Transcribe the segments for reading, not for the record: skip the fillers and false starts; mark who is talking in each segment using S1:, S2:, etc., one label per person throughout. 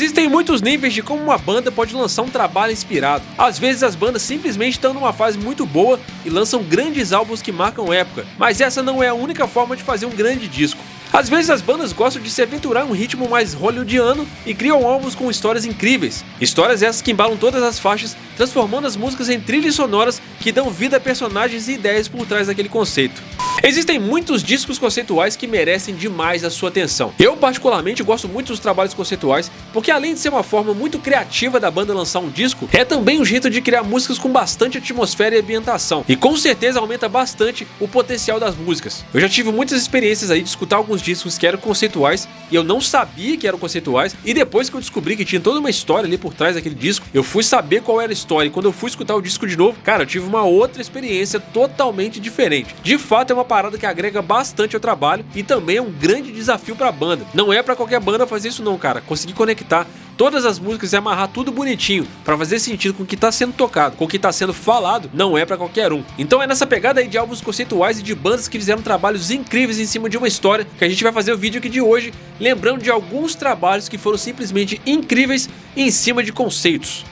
S1: Existem muitos níveis de como uma banda pode lançar um trabalho inspirado. Às vezes as bandas simplesmente estão numa fase muito boa e lançam grandes álbuns que marcam época, mas essa não é a única forma de fazer um grande disco. Às vezes as bandas gostam de se aventurar em um ritmo mais hollywoodiano e criam álbuns com histórias incríveis. Histórias essas que embalam todas as faixas, transformando as músicas em trilhas sonoras que dão vida a personagens e ideias por trás daquele conceito. Existem muitos discos conceituais que merecem demais a sua atenção. Eu particularmente gosto muito dos trabalhos conceituais, porque além de ser uma forma muito criativa da banda lançar um disco, é também um jeito de criar músicas com bastante atmosfera e ambientação, e com certeza aumenta bastante o potencial das músicas. Eu já tive muitas experiências aí de escutar alguns discos que eram conceituais, e eu não sabia que eram conceituais, e depois que eu descobri que tinha toda uma história ali por trás daquele disco, eu fui saber qual era a história, e quando eu fui escutar o disco de novo, cara, eu tive uma outra experiência totalmente diferente. De fato é uma parada que agrega bastante ao trabalho e também é um grande desafio pra banda. Não é pra qualquer banda fazer isso não, cara. Conseguir conectar todas as músicas e amarrar tudo bonitinho pra fazer sentido com o que tá sendo tocado, com o que tá sendo falado, não é pra qualquer um. Então é nessa pegada aí de álbuns conceituais e de bandas que fizeram trabalhos incríveis em cima de uma história que a gente vai fazer o vídeo aqui de hoje, lembrando de alguns trabalhos que foram simplesmente incríveis em cima de conceitos.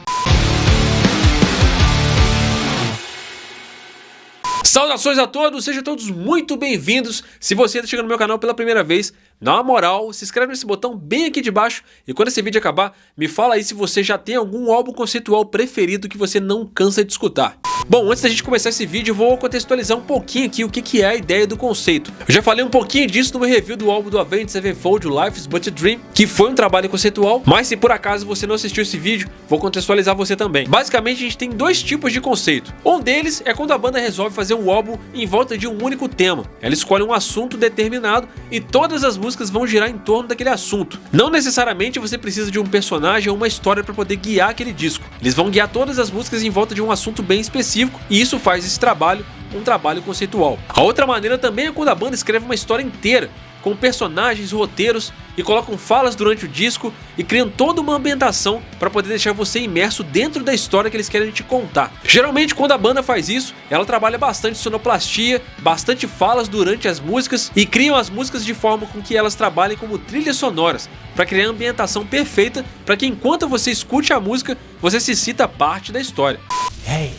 S1: Saudações a todos, sejam todos muito bem-vindos. Se você está chegando no meu canal pela primeira vez, dá uma moral, se inscreve nesse botão bem aqui de baixo e quando esse vídeo acabar, me fala aí se você já tem algum álbum conceitual preferido que você não cansa de escutar. Bom, antes da gente começar esse vídeo, eu vou contextualizar um pouquinho aqui o que é a ideia do conceito. Eu já falei um pouquinho disso no meu review do álbum do Avenged Sevenfold, Life's But a Dream, que foi um trabalho conceitual, mas se por acaso você não assistiu esse vídeo, vou contextualizar você também. Basicamente, a gente tem dois tipos de conceito. Um deles é quando a banda resolve fazer um álbum em volta de um único tema. Ela escolhe um assunto determinado e todas as músicas vão girar em torno daquele assunto. Não necessariamente você precisa de um personagem ou uma história para poder guiar aquele disco. Eles vão guiar todas as músicas em volta de um assunto bem específico e isso faz esse trabalho um trabalho conceitual. A outra maneira também é quando a banda escreve uma história inteira, com personagens, roteiros e colocam falas durante o disco e criam toda uma ambientação para poder deixar você imerso dentro da história que eles querem te contar. Geralmente quando a banda faz isso, ela trabalha bastante sonoplastia, bastante falas durante as músicas e criam as músicas de forma com que elas trabalhem como trilhas sonoras, para criar a ambientação perfeita para que enquanto você escute a música, você se sinta parte da história.
S2: Hey,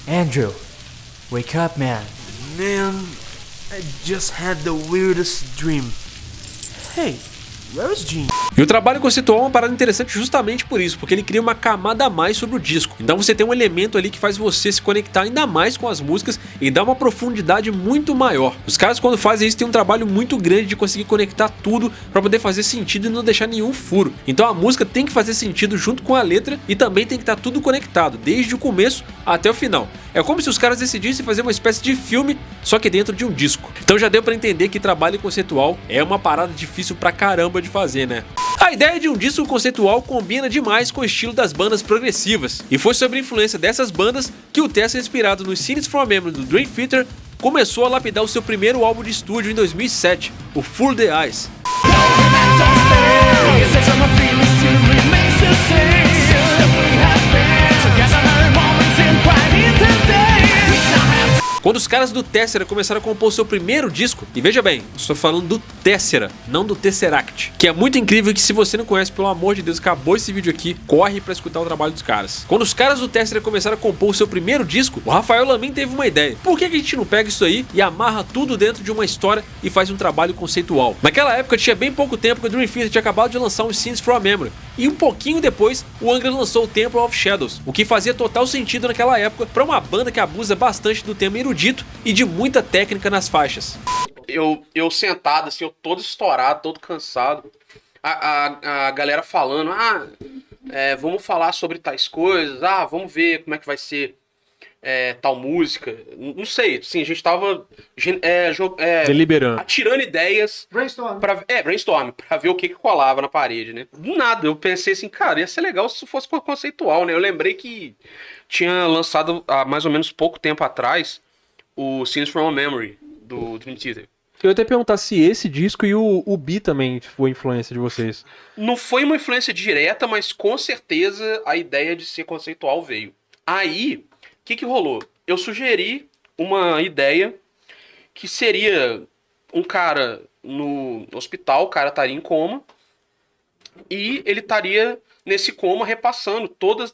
S2: Andrew, wake up, man.
S3: Man, I just had the weirdest dream. Hey, where's Gene?
S1: E o trabalho conceitual é uma parada interessante justamente por isso, porque ele cria uma camada a mais sobre o disco. Então você tem um elemento ali que faz você se conectar ainda mais com as músicas e dá uma profundidade muito maior. Os caras quando fazem isso tem um trabalho muito grande de conseguir conectar tudo para poder fazer sentido e não deixar nenhum furo. Então a música tem que fazer sentido junto com a letra e também tem que estar tudo conectado, desde o começo até o final. É como se os caras decidissem fazer uma espécie de filme, só que dentro de um disco. Então já deu pra entender que trabalho conceitual é uma parada difícil pra caramba de fazer, né? A ideia de um disco conceitual combina demais com o estilo das bandas progressivas. E foi sobre a influência dessas bandas que o Tessa, inspirado nos Scenes from a Memory do Dream Theater, começou a lapidar o seu primeiro álbum de estúdio em 2007, o Full the Eyes. Quando os caras do Tessera começaram a compor seu primeiro disco, e veja bem, estou falando do Tessera, não do Tesseract, que é muito incrível que se você não conhece, pelo amor de Deus, acabou esse vídeo aqui, corre pra escutar o trabalho dos caras. Quando os caras do Tessera começaram a compor o seu primeiro disco, o Rafael Lamin teve uma ideia. Por que a gente não pega isso aí e amarra tudo dentro de uma história e faz um trabalho conceitual? Naquela época tinha bem pouco tempo que o Dream Theater tinha acabado de lançar os Scenes from a Memory, e um pouquinho depois o Angra lançou o Temple of Shadows, o que fazia total sentido naquela época pra uma banda que abusa bastante do tema erudito e de muita técnica nas faixas.
S4: Eu sentado, assim, eu todo estourado, todo cansado. A galera falando, vamos falar sobre tais coisas, vamos ver como é que vai ser tal música. Não sei, assim, a gente tava
S1: deliberando,
S4: atirando ideias.
S3: Brainstorm.
S4: Brainstorm, pra ver o que colava na parede, né? Do nada, eu pensei assim, cara, ia ser legal se fosse conceitual, né? Eu lembrei que tinha lançado há mais ou menos pouco tempo atrás o Scenes from a Memory, do Dream Theater.
S5: Eu ia até perguntar se esse disco e o Bi também foi influência de vocês.
S4: Não foi uma influência direta, mas com certeza a ideia de ser conceitual veio. Aí, o que rolou? Eu sugeri uma ideia que seria um cara no hospital, o cara estaria em coma, e ele estaria nesse coma, repassando todas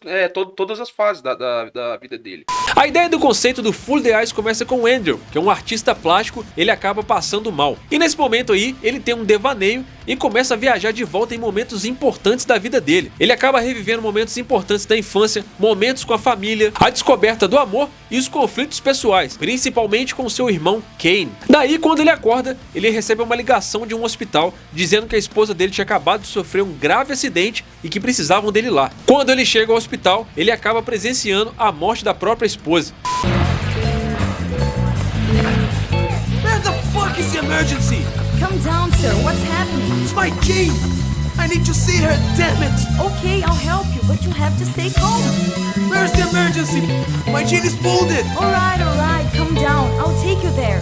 S4: as fases da vida dele.
S1: A ideia do conceito do Full the Eyes começa com o Andrew, que é um artista plástico, ele acaba passando mal. E nesse momento aí, ele tem um devaneio e começa a viajar de volta em momentos importantes da vida dele. Ele acaba revivendo momentos importantes da infância, momentos com a família, a descoberta do amor e os conflitos pessoais, principalmente com seu irmão Kane. Daí, quando ele acorda, ele recebe uma ligação de um hospital dizendo que a esposa dele tinha acabado de sofrer um grave acidente e que precisavam dele lá. Quando ele chega ao hospital, ele acaba presenciando a morte da própria esposa.
S3: Man, the fuck is the emergency?
S6: Come down, sir. What's happening?
S3: It's my Jean! I need to see her, damn it!
S6: Okay, I'll help you, but you have to stay calm.
S3: Where's the emergency? My Jean is wounded!
S6: Alright, calm down. I'll take you there.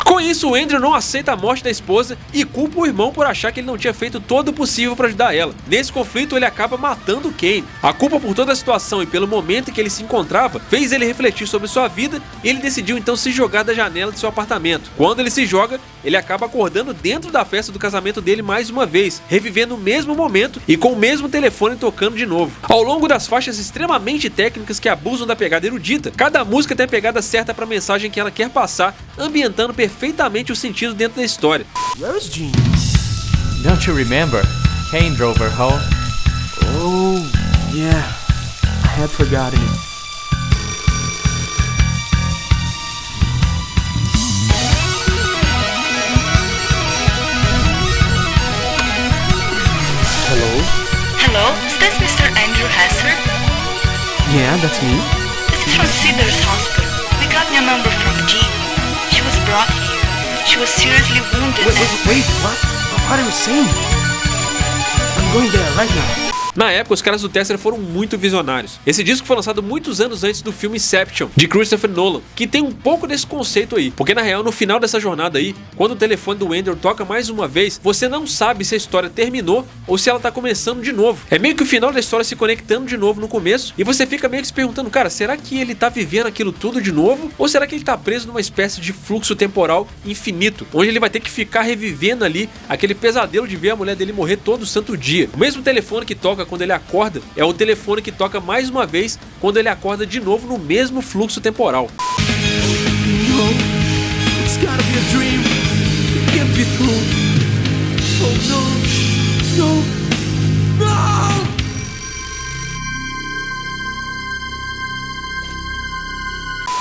S1: Com isso, o Andrew não aceita a morte da esposa e culpa o irmão por achar que ele não tinha feito todo o possível para ajudar ela. Nesse conflito, ele acaba matando o Kane. A culpa por toda a situação e pelo momento em que ele se encontrava fez ele refletir sobre sua vida e ele decidiu então se jogar da janela de seu apartamento. Quando ele se joga, ele acaba acordando dentro da festa do casamento dele mais uma vez, revivendo o mesmo momento e com o mesmo telefone tocando de novo. Ao longo das faixas extremamente técnicas que abusam da pegada erudita, cada música tem a pegada certa para a mensagem que ela quer passar, ambientando perfeitamente o sentido dentro da história.
S3: Where is Jean?
S2: Don't you remember? Kane drove her home.
S3: Oh, yeah. I had forgotten it.
S7: Hello, is this Mr. Andrew Hesser?
S3: Yeah, that's me.
S7: This is from Cedars Hospital. We got your number from Jean. She was brought here. She was seriously wounded.
S3: Wait, what? What are you saying? I'm going there right now.
S1: Na época, os caras do Tesseract foram muito visionários. Esse disco foi lançado muitos anos antes do filme Inception, de Christopher Nolan, que tem um pouco desse conceito aí, porque na real, no final dessa jornada aí, quando o telefone do Andrew toca mais uma vez, você não sabe se a história terminou ou se ela tá começando de novo. É meio que o final da história se conectando de novo no começo, e você fica meio que se perguntando, cara, será que ele tá vivendo aquilo tudo de novo? Ou será que ele tá preso numa espécie de fluxo temporal infinito, onde ele vai ter que ficar revivendo ali aquele pesadelo de ver a mulher dele morrer todo santo dia? O mesmo telefone que toca quando ele acorda é o telefone que toca mais uma vez quando ele acorda de novo no mesmo fluxo temporal.
S3: No, it's gotta be a dream. It can't be true. Oh no, no.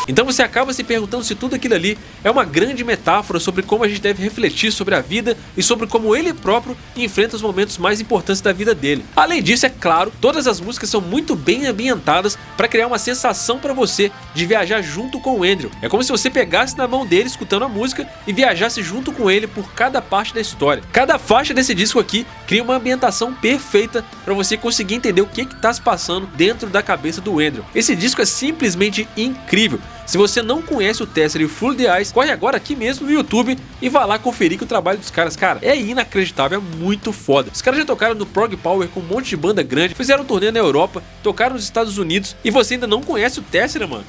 S1: Então você acaba se perguntando se tudo aquilo ali é uma grande metáfora sobre como a gente deve refletir sobre a vida e sobre como ele próprio enfrenta os momentos mais importantes da vida dele. Além disso, é claro, todas as músicas são muito bem ambientadas para criar uma sensação para você de viajar junto com o Andrew. É como se você pegasse na mão dele escutando a música e viajasse junto com ele por cada parte da história. Cada faixa desse disco aqui cria uma ambientação perfeita para você conseguir entender o que está se passando dentro da cabeça do Andrew. Esse disco é simplesmente incrível. Se você não conhece o Tesseract e o Full the Eyes, corre agora aqui mesmo no YouTube e vá lá conferir que o trabalho dos caras, cara, é inacreditável, é muito foda. Os caras já tocaram no Prog Power com um monte de banda grande, fizeram um turnê na Europa, tocaram nos Estados Unidos e você ainda não conhece o Tesseract, mano.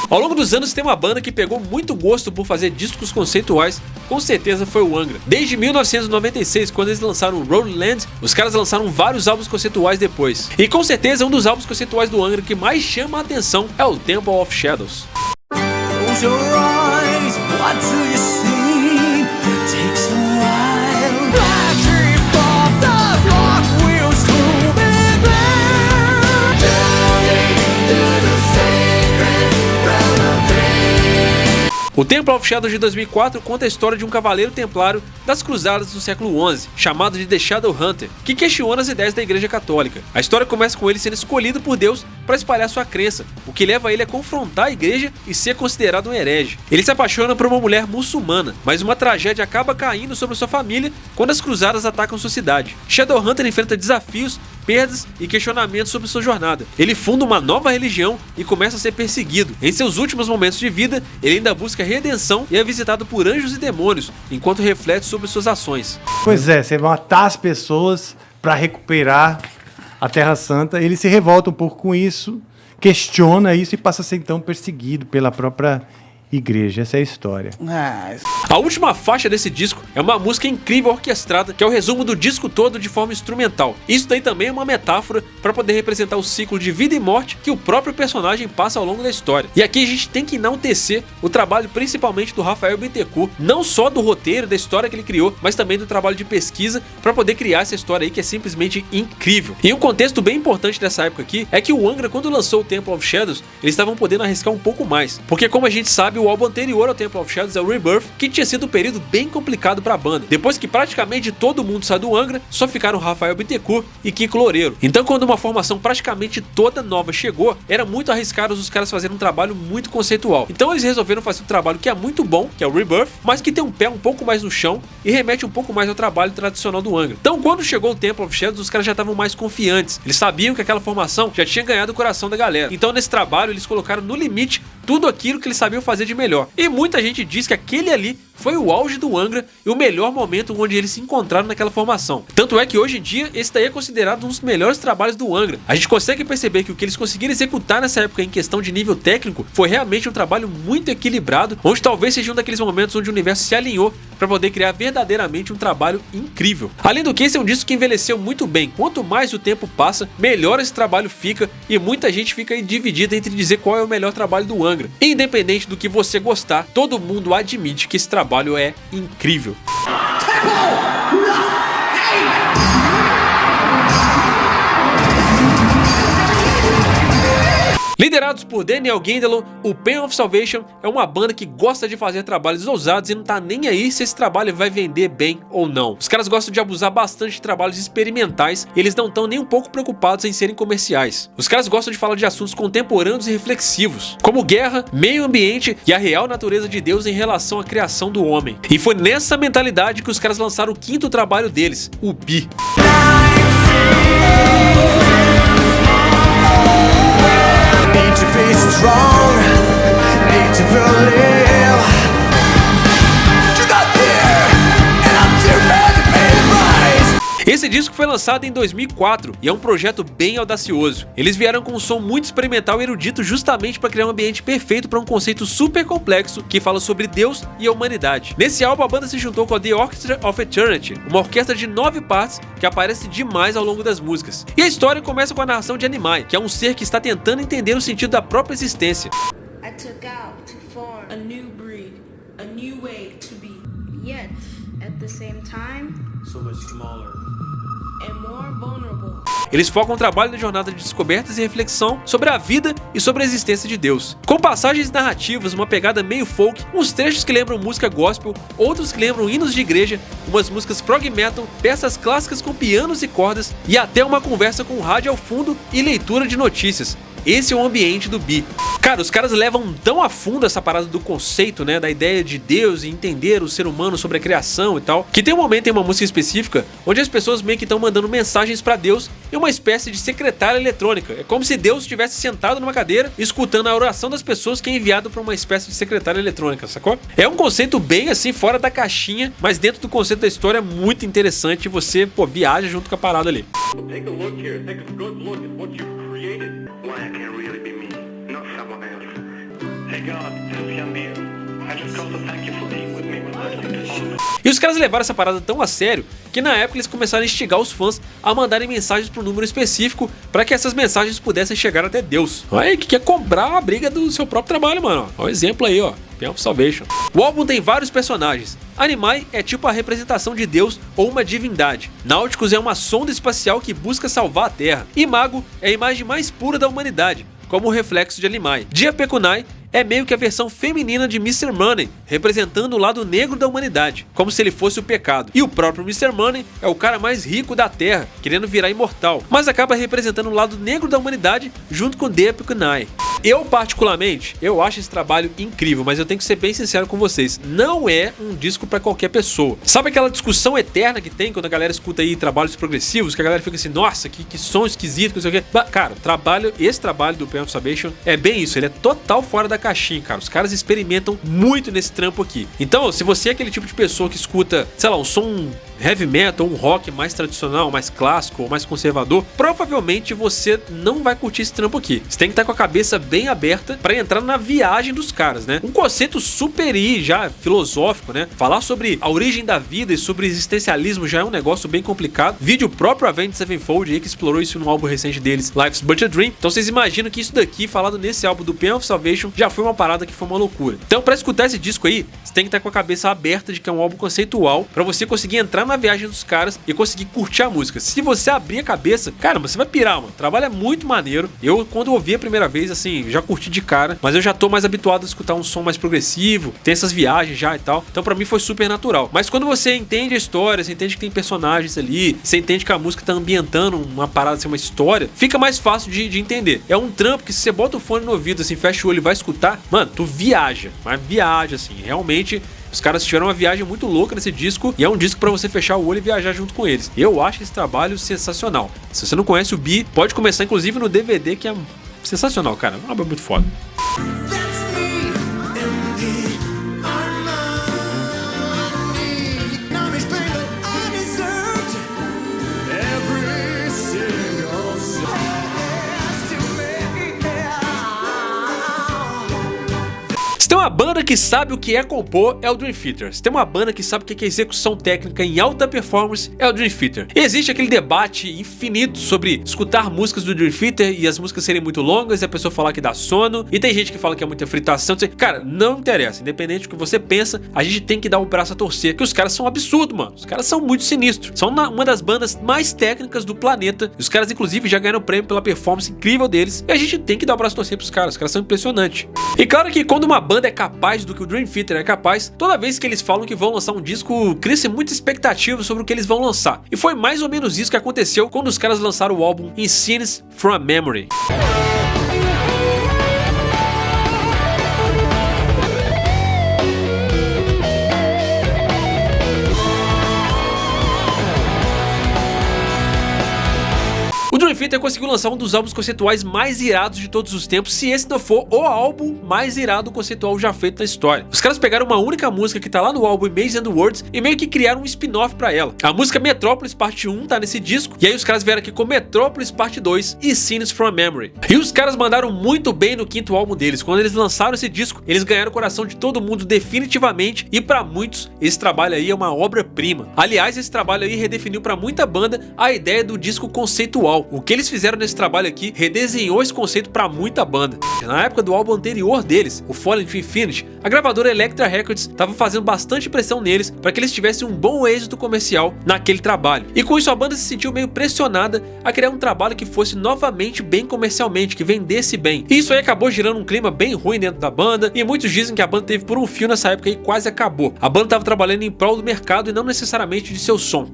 S1: Ao longo dos anos tem uma banda que pegou muito gosto por fazer discos conceituais, com certeza foi o Angra. Desde 1996, quando eles lançaram o Rolling Land, os caras lançaram vários álbuns conceituais depois. E com certeza um dos álbuns conceituais do Angra que mais chama a atenção é o Temple of Shadows.
S3: Close your eyes, what do you see? Takes a while. Black sheep of the flock will soon be there. Journey to the sacred realm of dreams.
S1: O Temple of Shadows de 2004 conta a história de um cavaleiro templário das cruzadas do século XI, chamado de The Shadow Hunter, que questiona as ideias da Igreja Católica. A história começa com ele sendo escolhido por Deus para espalhar sua crença, o que leva ele a confrontar a igreja e ser considerado um herege. Ele se apaixona por uma mulher muçulmana, mas uma tragédia acaba caindo sobre sua família quando as cruzadas atacam sua cidade. Shadowhunter enfrenta desafios, perdas e questionamentos sobre sua jornada. Ele funda uma nova religião e começa a ser perseguido. Em seus últimos momentos de vida, ele ainda busca redenção e é visitado por anjos e demônios, enquanto reflete sobre suas ações.
S8: Pois é, você vai matar as pessoas para recuperar a Terra Santa. Ele se revolta um pouco com isso, questiona isso e passa a ser então perseguido pela própria igreja. Essa é a história.
S1: A última faixa desse disco é uma música incrível orquestrada, que é o resumo do disco todo de forma instrumental. Isso daí também é uma metáfora para poder representar o ciclo de vida e morte que o próprio personagem passa ao longo da história. E aqui a gente tem que enaltecer o trabalho principalmente do Rafael Bittencourt, não só do roteiro, da história que ele criou, mas também do trabalho de pesquisa para poder criar essa história aí que é simplesmente incrível. E um contexto bem importante dessa época aqui é que o Angra, quando lançou o Temple of Shadows, eles estavam podendo arriscar um pouco mais, porque como a gente sabe, o álbum anterior ao Temple of Shadows é o Rebirth, que tinha sido um período bem complicado para a banda. Depois que praticamente todo mundo saiu do Angra, só ficaram Rafael Bittencourt e Kiko Loureiro. Então quando uma formação praticamente toda nova chegou, era muito arriscado os caras fazerem um trabalho muito conceitual. Então eles resolveram fazer um trabalho que é muito bom, que é o Rebirth, mas que tem um pé um pouco mais no chão e remete um pouco mais ao trabalho tradicional do Angra. Então quando chegou o Temple of Shadows, os caras já estavam mais confiantes. Eles sabiam que aquela formação já tinha ganhado o coração da galera. Então nesse trabalho eles colocaram no limite tudo aquilo que eles sabiam fazer de melhor. E muita gente diz que aquele ali foi o auge do Angra e o melhor momento onde eles se encontraram naquela formação. Tanto é que hoje em dia esse daí é considerado um dos melhores trabalhos do Angra. A gente consegue perceber que o que eles conseguiram executar nessa época em questão de nível técnico foi realmente um trabalho muito equilibrado, onde talvez seja um daqueles momentos onde o universo se alinhou para poder criar verdadeiramente um trabalho incrível. Além do que, esse é um disco que envelheceu muito bem. Quanto mais o tempo passa, melhor esse trabalho fica e muita gente fica aí dividida entre dizer qual é o melhor trabalho do Angra. Independente do que você gostar, todo mundo admite que esse trabalho é incrível. Liderados por Daniel Gendelo, o Pain of Salvation é uma banda que gosta de fazer trabalhos ousados e não tá nem aí se esse trabalho vai vender bem ou não. Os caras gostam de abusar bastante de trabalhos experimentais e eles não estão nem um pouco preocupados em serem comerciais. Os caras gostam de falar de assuntos contemporâneos e reflexivos, como guerra, meio ambiente e a real natureza de Deus em relação à criação do homem. E foi nessa mentalidade que os caras lançaram o quinto trabalho deles, o Be.
S3: Need to be strong, need to believe. You got there, and I'm too bad to pay the price.
S1: Esse disco foi lançado em 2004 e é um projeto bem audacioso. Eles vieram com um som muito experimental e erudito justamente para criar um ambiente perfeito para um conceito super complexo que fala sobre Deus e a humanidade. Nesse álbum a banda se juntou com a The Orchestra of Eternity, uma orquestra de 9 partes que aparece demais ao longo das músicas. E a história começa com a narração de Animai, que é um ser que está tentando entender o sentido da própria existência.
S9: I took out to form a new breed, a new way to be. Yet, at the same time, so much smaller and more vulnerable.
S1: Eles focam o trabalho na jornada de descobertas e reflexão sobre a vida e sobre a existência de Deus. Com passagens narrativas, uma pegada meio folk, uns trechos que lembram música gospel, outros que lembram hinos de igreja, umas músicas prog metal, peças clássicas com pianos e cordas e até uma conversa com rádio ao fundo e leitura de notícias. Esse é o ambiente do Be. Cara, os caras levam tão a fundo essa parada do conceito, né, da ideia de Deus e entender o ser humano sobre a criação e tal, que tem um momento em uma música específica onde as pessoas meio que estão mandando mensagens pra Deus em uma espécie de secretária eletrônica. É como se Deus estivesse sentado numa cadeira escutando a oração das pessoas que é enviado pra uma espécie de secretária eletrônica, sacou? É um conceito bem assim, fora da caixinha, mas dentro do conceito da história é muito interessante e você, pô, viaja junto com a parada ali.
S10: Take a look here. Take a good look at what you've created. Why I can't really be me, not someone else. Hey God, this can be you. I just called to thank you for being with me when listening to songs.
S1: E os caras levaram essa parada tão a sério que na época eles começaram a instigar os fãs a mandarem mensagens para um número específico para que essas mensagens pudessem chegar até Deus. Olha aí, que quer cobrar a briga do seu próprio trabalho, mano. Olha o exemplo aí, ó. Pain of Salvation. O álbum tem vários personagens. Animai é tipo a representação de Deus ou uma divindade. Nauticus é uma sonda espacial que busca salvar a Terra. E Mago é a imagem mais pura da humanidade, como o reflexo de Animai. Diapecunai é meio que a versão feminina de Mr. Money, representando o lado negro da humanidade, como se ele fosse o pecado. E o próprio Mr. Money é o cara mais rico da Terra, querendo virar imortal, mas acaba representando o lado negro da humanidade junto com Diapecunai. Eu, particularmente, eu acho esse trabalho incrível, mas eu tenho que ser bem sincero com vocês, não é um disco pra qualquer pessoa. Sabe aquela discussão eterna que tem quando a galera escuta aí trabalhos progressivos, que a galera fica assim, nossa, que som esquisito, que não sei o quê. Cara, esse trabalho do Pain of Salvation é bem isso, ele é total fora da caixinha, cara. Os caras experimentam muito nesse trampo aqui. Então, se você é aquele tipo de pessoa que escuta, sei lá, um som heavy metal, um rock mais tradicional, mais clássico ou mais conservador, provavelmente você não vai curtir esse trampo aqui. Você tem que estar com a cabeça bem aberta para entrar na viagem dos caras, né? Um conceito super já filosófico, né? Falar sobre a origem da vida e sobre existencialismo já é um negócio bem complicado. Vídeo próprio Avenged Sevenfold aí que explorou isso no álbum recente deles, Life's But a Dream. Então vocês imaginam que isso daqui, falado nesse álbum do Pain of Salvation, já foi uma parada que foi uma loucura. Então para escutar esse disco aí, você tem que estar com a cabeça aberta de que é um álbum conceitual para você conseguir entrar na viagem dos caras e conseguir curtir a música. Se você abrir a cabeça, cara, você vai pirar, mano. O trabalho é muito maneiro. Eu, quando ouvi a primeira vez, assim, já curti de cara, mas eu já tô mais habituado a escutar um som mais progressivo, tem essas viagens já e tal. Então pra mim foi super natural. Mas quando você entende a história, você entende que tem personagens ali, você entende que a música tá ambientando uma parada, assim, uma história, fica mais fácil de entender. É um trampo que se você bota o fone no ouvido, assim, fecha o olho e vai escutar, mano, tu viaja. Mas viaja, assim, realmente. Os caras tiveram uma viagem muito louca nesse disco e é um disco pra você fechar o olho e viajar junto com eles. Eu acho esse trabalho sensacional. Se você não conhece o Bi, pode começar inclusive no DVD, que é sensacional, cara. É uma obra muito foda. Se tem uma banda que sabe o que é compor, é o Dream Theater. Se tem uma banda que sabe o que é execução técnica em alta performance, é o Dream Theater. Existe aquele debate infinito sobre escutar músicas do Dream Theater e as músicas serem muito longas e a pessoa falar que dá sono, e tem gente que fala que é muita fritação. Cara, não interessa, independente do que você pensa, a gente tem que dar o braço a torcer, que os caras são absurdos, mano. Os caras são muito sinistros. São uma das bandas mais técnicas do planeta. Os caras, inclusive, já ganharam prêmio pela performance incrível deles, e a gente tem que dar o braço a torcer pros caras. Os caras são impressionantes. E claro que quando uma banda é capaz do que o Dream Theater é capaz, toda vez que eles falam que vão lançar um disco, cria-se muita expectativa sobre o que eles vão lançar. E foi mais ou menos isso que aconteceu quando os caras lançaram o álbum Scenes from a Memory. O Dream Theater conseguiu lançar um dos álbuns conceituais mais irados de todos os tempos, se esse não for o álbum mais irado conceitual já feito na história. Os caras pegaram uma única música que tá lá no álbum Maze and the Words e meio que criaram um spin-off pra ela. A música Metrópolis Parte 1 tá nesse disco, e aí os caras vieram aqui com Metrópolis Parte 2 e Scenes from a Memory. E os caras mandaram muito bem no quinto álbum deles. Quando eles lançaram esse disco, eles ganharam o coração de todo mundo definitivamente, e pra muitos, esse trabalho aí é uma obra-prima. Aliás, esse trabalho aí redefiniu pra muita banda a ideia do disco conceitual. O que eles fizeram nesse trabalho aqui redesenhou esse conceito pra muita banda. Na época do álbum anterior deles, o Fallen to Infinity, a gravadora Elektra Records estava fazendo bastante pressão neles para que eles tivessem um bom êxito comercial naquele trabalho. E com isso a banda se sentiu meio pressionada a criar um trabalho que fosse novamente bem comercialmente, que vendesse bem. E isso aí acabou gerando um clima bem ruim dentro da banda, e muitos dizem que a banda teve por um fio nessa época e quase acabou. A banda estava trabalhando em prol do mercado e não necessariamente de seu som.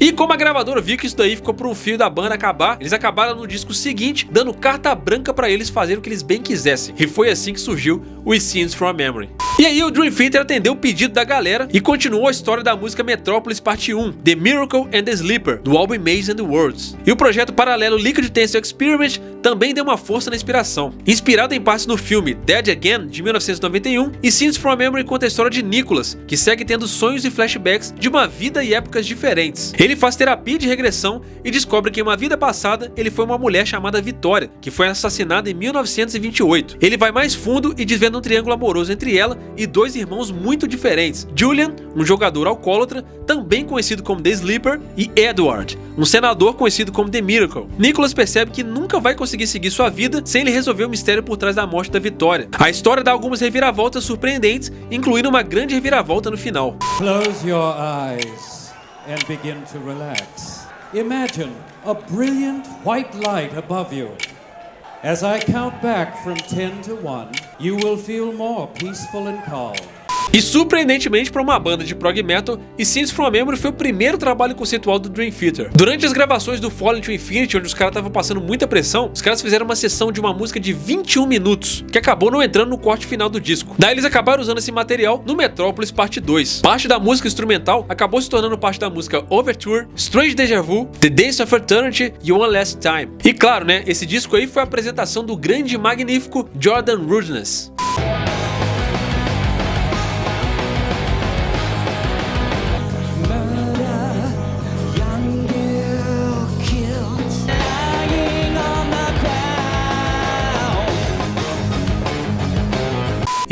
S1: E como a gravadora viu que isso daí ficou por um fio da banda acabar, eles acabaram no disco seguinte dando carta branca pra eles fazerem o que eles bem quisessem. E foi assim que surgiu o Scenes from a Memory. E aí o Dream Theater atendeu o pedido da galera e continuou a história da música Metrópolis Parte 1, The Miracle and the Sleeper, do álbum Maze and the Words. E o projeto paralelo Liquid Tensile Experiment também deu uma força na inspiração. Inspirado em partes no filme Dead Again, de 1991, e Scenes from a Memory conta a história de Nicholas, que segue tendo sonhos e flashbacks de uma vida e épocas diferentes. Ele faz terapia de regressão e descobre que em uma vida passada ele foi uma mulher chamada Vitória, que foi assassinada em 1928. Ele vai mais fundo e desvenda um triângulo amoroso entre ela e dois irmãos muito diferentes, Julian, um jogador alcoólatra, também conhecido como The Sleeper, e Edward, um senador conhecido como The Miracle. Nicholas percebe que nunca vai conseguir seguir sua vida sem ele resolver o mistério por trás da morte da Vitória. A história dá algumas reviravoltas surpreendentes, incluindo uma grande reviravolta no final.
S11: Close your eyes and begin to relax. Imagine a brilliant white light above you. As I count back from 10 to 1, you will feel more peaceful and calm.
S1: E surpreendentemente para uma banda de prog metal, Scenes from a Memory foi o primeiro trabalho conceitual do Dream Theater. Durante as gravações do Falling to Infinity, onde os caras estavam passando muita pressão, os caras fizeram uma sessão de uma música de 21 minutos, que acabou não entrando no corte final do disco. Daí eles acabaram usando esse material no Metropolis Parte 2. Parte da música instrumental acabou se tornando parte da música Overture, Strange Deja Vu, The Dance of Eternity e One Last Time. E claro, né, esse disco aí foi a apresentação do grande e magnífico Jordan Rudess.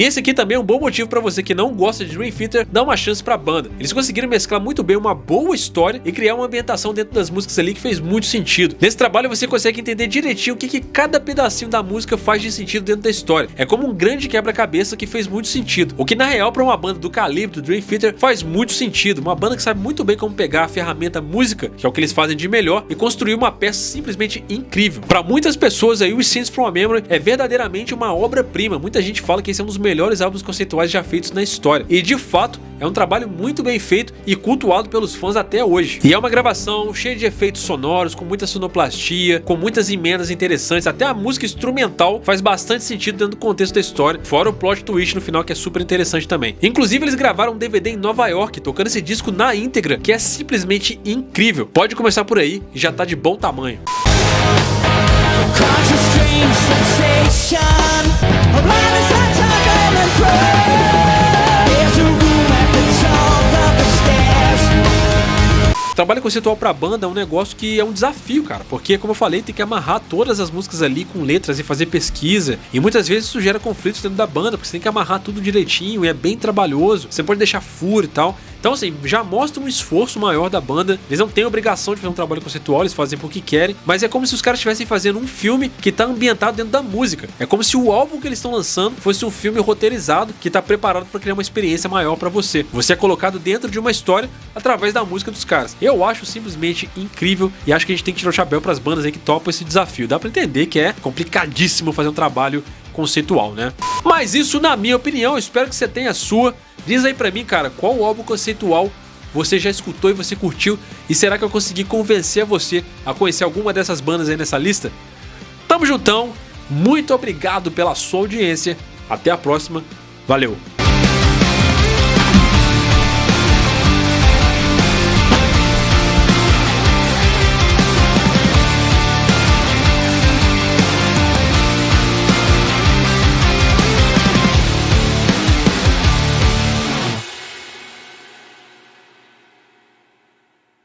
S1: E esse aqui também é um bom motivo pra você que não gosta de Dream Theater dar uma chance pra banda. Eles conseguiram mesclar muito bem uma boa história e criar uma ambientação dentro das músicas ali que fez muito sentido. Nesse trabalho você consegue entender direitinho o que cada pedacinho da música faz de sentido dentro da história. É como um grande quebra-cabeça que fez muito sentido. O que na real pra uma banda do calibre do Dream Theater faz muito sentido. Uma banda que sabe muito bem como pegar a ferramenta música, que é o que eles fazem de melhor, e construir uma peça simplesmente incrível. Pra muitas pessoas aí, o Scenes from a Memory é verdadeiramente uma obra-prima. Muita gente fala que esse é um dos melhores álbuns conceituais já feitos na história. E de fato, é um trabalho muito bem feito e cultuado pelos fãs até hoje. E é uma gravação cheia de efeitos sonoros, com muita sonoplastia, com muitas emendas interessantes. Até a música instrumental faz bastante sentido dentro do contexto da história, fora o plot twist no final, que é super interessante também. Inclusive, eles gravaram um DVD em Nova York, tocando esse disco na íntegra, que é simplesmente incrível. Pode começar por aí e já tá de bom tamanho. O trabalho conceitual pra banda é um negócio que é um desafio, cara, porque, como eu falei, tem que amarrar todas as músicas ali com letras e fazer pesquisa, e muitas vezes isso gera conflitos dentro da banda, porque você tem que amarrar tudo direitinho e é bem trabalhoso, você pode deixar furo e tal. Então assim, já mostra um esforço maior da banda. Eles não têm obrigação de fazer um trabalho conceitual, eles fazem porque querem, mas é como se os caras estivessem fazendo um filme que tá ambientado dentro da música. É como se o álbum que eles estão lançando fosse um filme roteirizado que tá preparado para criar uma experiência maior para você. Você é colocado dentro de uma história através da música dos caras. Eu acho simplesmente incrível e acho que a gente tem que tirar o chapéu pras bandas aí que topam esse desafio. Dá pra entender que é complicadíssimo fazer um trabalho conceitual, né? Mas isso na minha opinião, eu espero que você tenha a sua. Diz aí pra mim, cara, qual álbum conceitual você já escutou e você curtiu? E será que eu consegui convencer você a conhecer alguma dessas bandas aí nessa lista? Tamo juntão, muito obrigado pela sua audiência, até a próxima, valeu!